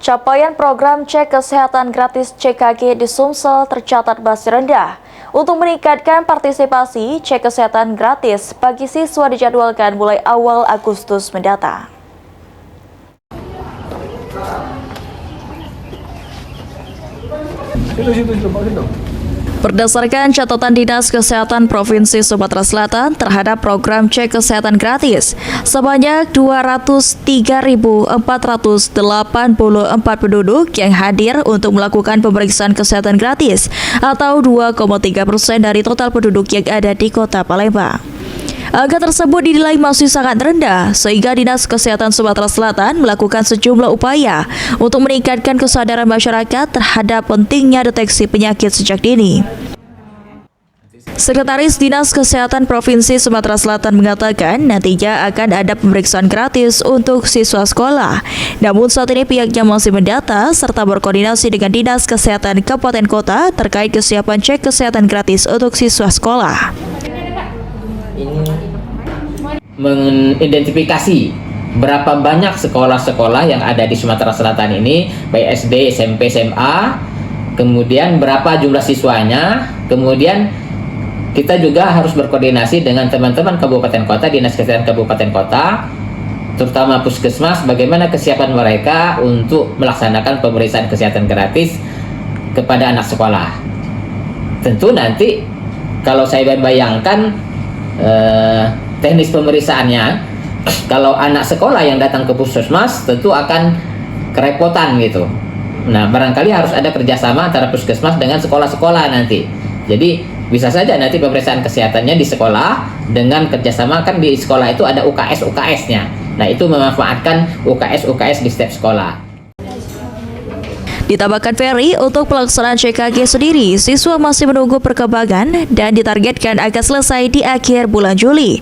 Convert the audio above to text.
Capaian program cek kesehatan gratis CKG di Sumsel tercatat masih rendah. Untuk meningkatkan partisipasi, cek kesehatan gratis bagi siswa dijadwalkan mulai awal Agustus mendatang. Berdasarkan catatan Dinas Kesehatan Provinsi Sumatera Selatan terhadap program cek kesehatan gratis, sebanyak 203.484 penduduk yang hadir untuk melakukan pemeriksaan kesehatan gratis atau 2,3% dari total penduduk yang ada di Kota Palembang. Angka tersebut dinilai masih sangat rendah, sehingga Dinas Kesehatan Sumatera Selatan melakukan sejumlah upaya untuk meningkatkan kesadaran masyarakat terhadap pentingnya deteksi penyakit sejak dini. Sekretaris Dinas Kesehatan Provinsi Sumatera Selatan mengatakan nantinya akan ada pemeriksaan gratis untuk siswa sekolah. Namun saat ini pihaknya masih mendata serta berkoordinasi dengan Dinas Kesehatan Kabupaten Kota terkait kesiapan cek kesehatan gratis untuk siswa sekolah. Ini mengidentifikasi berapa banyak sekolah-sekolah yang ada di Sumatera Selatan ini, baik SD, SMP, SMA, kemudian berapa jumlah siswanya, kemudian kita juga harus berkoordinasi dengan teman-teman kabupaten kota, Dinas Kesehatan Kabupaten Kota, terutama puskesmas, bagaimana kesiapan mereka untuk melaksanakan pemeriksaan kesehatan gratis kepada anak sekolah. Tentu nanti kalau saya bayangkan teknis pemeriksaannya, kalau anak sekolah yang datang ke puskesmas tentu akan kerepotan gitu. Nah, barangkali harus ada kerjasama antara puskesmas dengan sekolah-sekolah nanti. Jadi bisa saja nanti pemeriksaan kesehatannya di sekolah dengan kerjasama, kan di sekolah itu ada UKS-UKS-nya. Nah, itu memanfaatkan UKS-UKS di setiap sekolah. Ditambahkan Ferry, untuk pelaksanaan CKG sendiri, siswa masih menunggu perkembangan dan ditargetkan akan selesai di akhir bulan Juli.